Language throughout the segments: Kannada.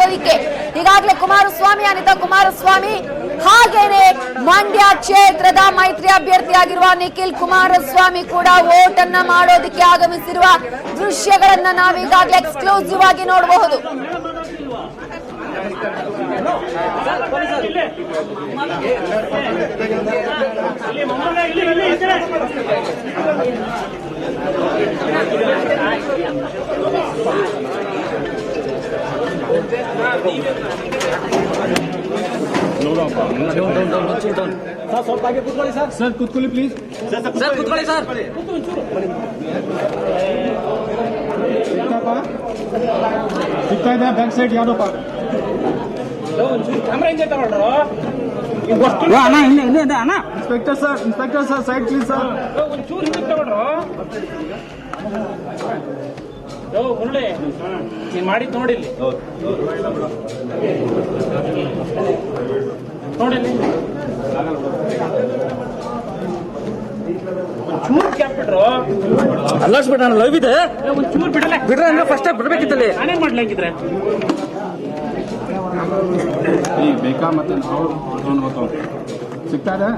ಮಾಡೋದಿಕ್ಕೆ ಈಗಾಗಲೇ ಕುಮಾರಸ್ವಾಮಿ, ಅನಿತಾ ಕುಮಾರಸ್ವಾಮಿ ಹಾಗೇನೆ ಮಂಡ್ಯ ಕ್ಷೇತ್ರದ ಮೈತ್ರಿ ಅಭ್ಯರ್ಥಿಯಾಗಿರುವ ನಿಖಿಲ್ ಕುಮಾರಸ್ವಾಮಿ ಕೂಡ ವೋಟ್ ಅನ್ನ ಮಾಡೋದಕ್ಕೆ ಆಗಮಿಸಿರುವ ದೃಶ್ಯಗಳನ್ನ ನಾವೀಗಾಗಲೇ ಎಕ್ಸ್ಕ್ಲೂಸಿವ್ ಆಗಿ ನೋಡಬಹುದು. ಸ್ವಲ್ಪ ಹಾಗೆ ಕೂತ್ಕೊಳ್ಳಿ ಸರ್. ಸರ್ ಕೂತ್ಕೊಳ್ಳಿ ಪ್ಲೀಸ್. ಸರ್ ಕೂತ್ಕೊಳ್ಳಿ ಸರ್. ಸಿಗ್ತಾ ಇದೆ ಬ್ಯಾಕ್ ಸೈಡ್ ಯಾವ್ದಪ್ಪ ಕ್ಯಾಮ್ರಾ ಹಿಂಗೆ ತಗೊಂಡ್ರು ಅಣ್ಣ ಹಿಂದೆ ಅಣ್ಣ. Inspector sir side please sir. ಒಂಚೂರು ಹಿಂದೆ ತಗೊಂಡ್ರು ಮುರಳಿ ನೀನ್ ಮಾಡಿದ್ ನೋಡಿಲ್ಲಿ ನೋಡಿಲ್ಲಿ ಒಂಚೂರು ಕ್ಯಾಪ್ ಬಿಟ್ರು ಅಲ್ಲಾಡ್ಸ್ಬಿಟ್ಟ. ನಾನು ಲವ್ ಇದೆ ಒಂಚೂರು ಬಿಡ್ರೆ ಅಂದ್ರೆ ಫಸ್ಟ್ ಬಿಡ್ಬೇಕಿತ್ತಲ್ಲಿ. ನಾನೇನ್ ಮಾಡ್ಲಿ ಹಂಗಿದ್ರೆ ಬೇಕಾ ಮತ್ತೆ ನಾವು ಸಿಗ್ತಾ ಇದೆ.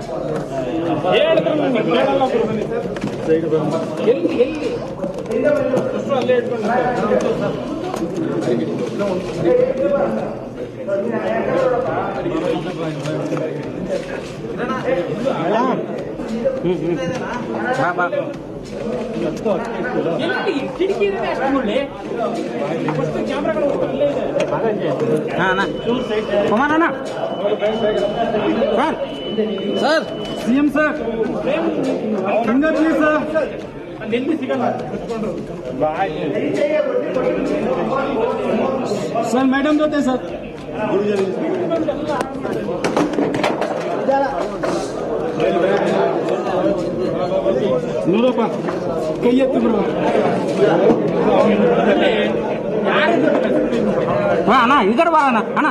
ಅಲ್ಲೇ ಇಟ್ಕೊಂಡು sir CM sir finger please sir. ಎಲ್ಲಿ ಸಿಗಲ್ಲ ಸರ್. ಮೇಡಮ್ ಜೊತೆ ಸರ್ ನೋಡಪ್ಪ ಕೈ ಎತ್ತು ಬಿಡುವ ಅಣ್ಣ ಈ ಕಡೆ ಬಾ ಅಣ್ಣ. ಅಣ್ಣ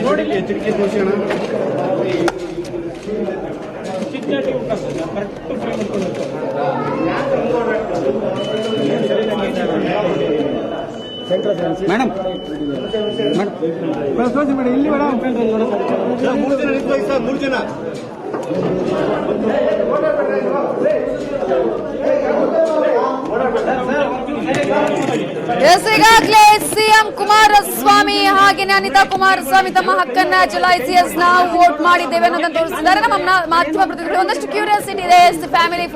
ನೋಡಿ ಎಚ್ಚರಿಕೆ ತೋರಿಸಿ ಅಣ್ಣ. ಮೇಡಮ್ ಮೇಡಮ್ ಇಲ್ಲಿ ಮೇಡಮ್ 3 ಜನ ನಿಂತ್ಕೊಳ್ಳಿ ಸರ್. 3 ಜನ ಈಗಾಗಲೇ ಸಿಎಂ ಕುಮಾರಸ್ವಾಮಿ ಹಾಗೆಯೇ ಅನಿತಾ ಕುಮಾರಸ್ವಾಮಿ ತಮ್ಮ ಹಕ್ಕನ್ನ ಚಲಾಯಿಸಿ ನಾವು ವೋಟ್ ಮಾಡಿದ್ದೇವೆ ಅನ್ನೋದನ್ನು ತೋರಿಸಿದ್ದಾರೆ. ನಮ್ಮ ಮಾಧ್ಯಮ ಪ್ರತಿನಿಧಿಗಳು ಒಂದಷ್ಟು ಕ್ಯೂರಿಯಾಸಿಟಿ ಇದೆ. ಫ್ಯಾಮಿಲಿ